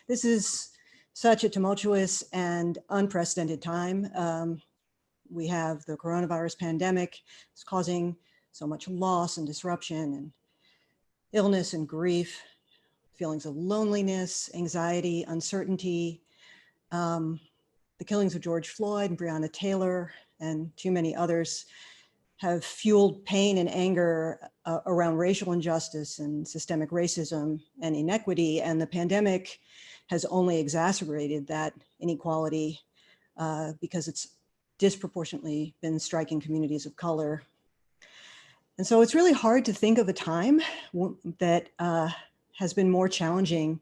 This is such a tumultuous and unprecedented time. We have the coronavirus pandemic. It's causing so much loss and disruption and illness and grief, feelings of loneliness, anxiety, uncertainty. The killings of George Floyd and Breonna Taylor and too many others have fueled pain and anger around racial injustice and systemic racism and inequity. And the pandemic has only exacerbated that inequality because it's disproportionately been striking communities of color. And so it's really hard to think of a time that has been more challenging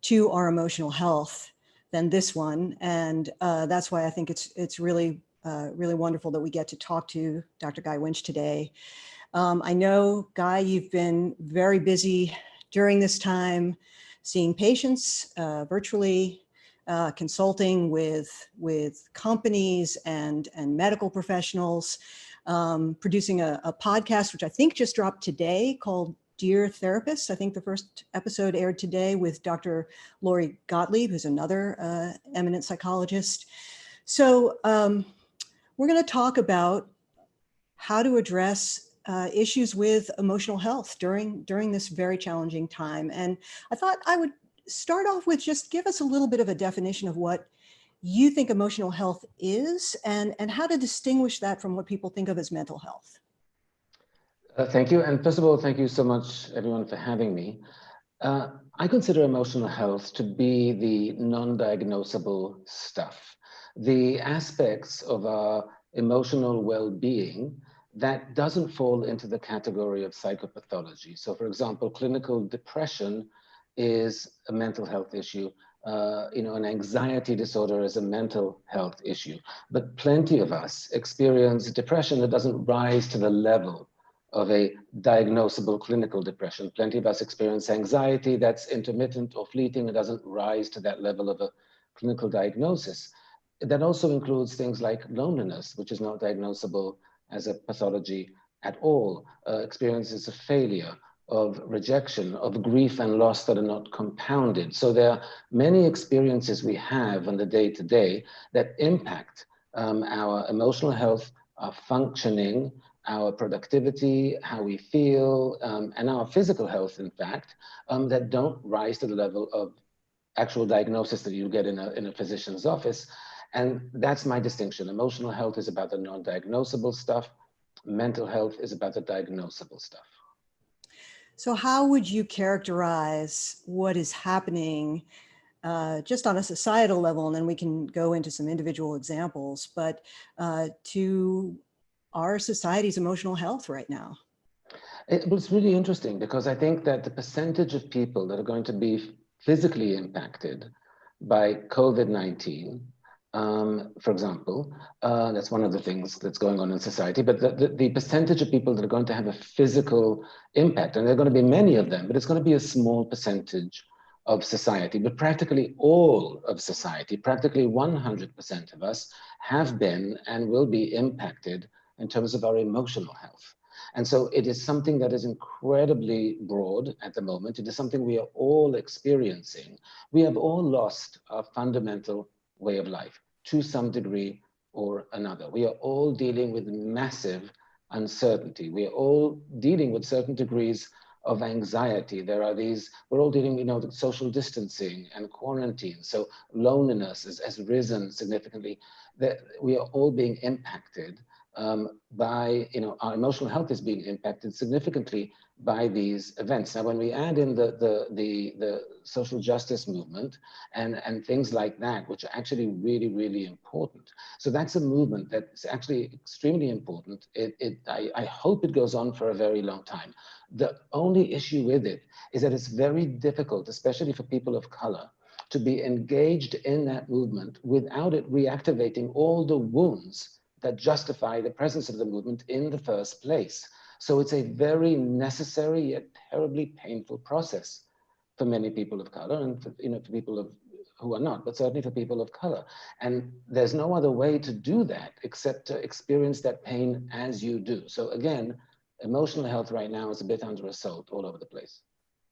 to our emotional health than this one. And that's why I think it's really wonderful that we get to talk to Dr. Guy Winch today. I know, Guy, you've been very busy during this time, seeing patients virtually, consulting with companies and medical professionals, producing a podcast, which I think just dropped today, called Dear Therapists. I think the first episode aired today with Dr. Lori Gottlieb, who's another eminent psychologist. So we're going to talk about how to address issues with emotional health during this very challenging time. And I thought I would start off with just give us a little bit of a definition of what you think emotional health is and how to distinguish that from what people think of as mental health. Thank you. And first of all, thank you so much, everyone, for having me. I consider emotional health to be the non-diagnosable stuff, the aspects of our emotional well-being that doesn't fall into the category of psychopathology. So, for example, clinical depression is a mental health issue. An anxiety disorder is a mental health issue. But plenty of us experience depression that doesn't rise to the level of a diagnosable clinical depression. Plenty of us experience anxiety that's intermittent or fleeting and doesn't rise to that level of a clinical diagnosis. That also includes things like loneliness, which is not diagnosable as a pathology at all, experiences of failure, of rejection, of grief and loss that are not compounded. So there are many experiences we have on the day-to-day that impact our emotional health, our functioning, our productivity, how we feel, and our physical health, in fact, that don't rise to the level of actual diagnosis that you get in a physician's office. And that's my distinction. Emotional health is about the non-diagnosable stuff. Mental health is about the diagnosable stuff. So how would you characterize what is happening just on a societal level, and then we can go into some individual examples, but to our society's emotional health right now? It was really interesting because I think that the percentage of people that are going to be physically impacted by COVID-19, for example, that's one of the things that's going on in society, but the percentage of people that are going to have a physical impact, and there are going to be many of them, but it's going to be a small percentage of society, but practically all of society, practically 100% of us have been and will be impacted in terms of our emotional health. And so it is something that is incredibly broad at the moment. It is something we are all experiencing. We have all lost our fundamental way of life to some degree or another. We are all dealing with massive uncertainty. We are all dealing with certain degrees of anxiety. There are these, we're all dealing, with social distancing and quarantine. So loneliness has risen significantly. We are all being impacted by, our emotional health is being impacted significantly by these events. Now, when we add in the social justice movement and things like that, which are actually really, really important. So that's a movement that's actually extremely important. I hope it goes on for a very long time. The only issue with it is that it's very difficult, especially for people of color, to be engaged in that movement without it reactivating all the wounds that justify the presence of the movement in the first place. So it's a very necessary yet terribly painful process for many people of color and for people who are not, but certainly for people of color. And there's no other way to do that except to experience that pain as you do. So again, emotional health right now is a bit under assault all over the place.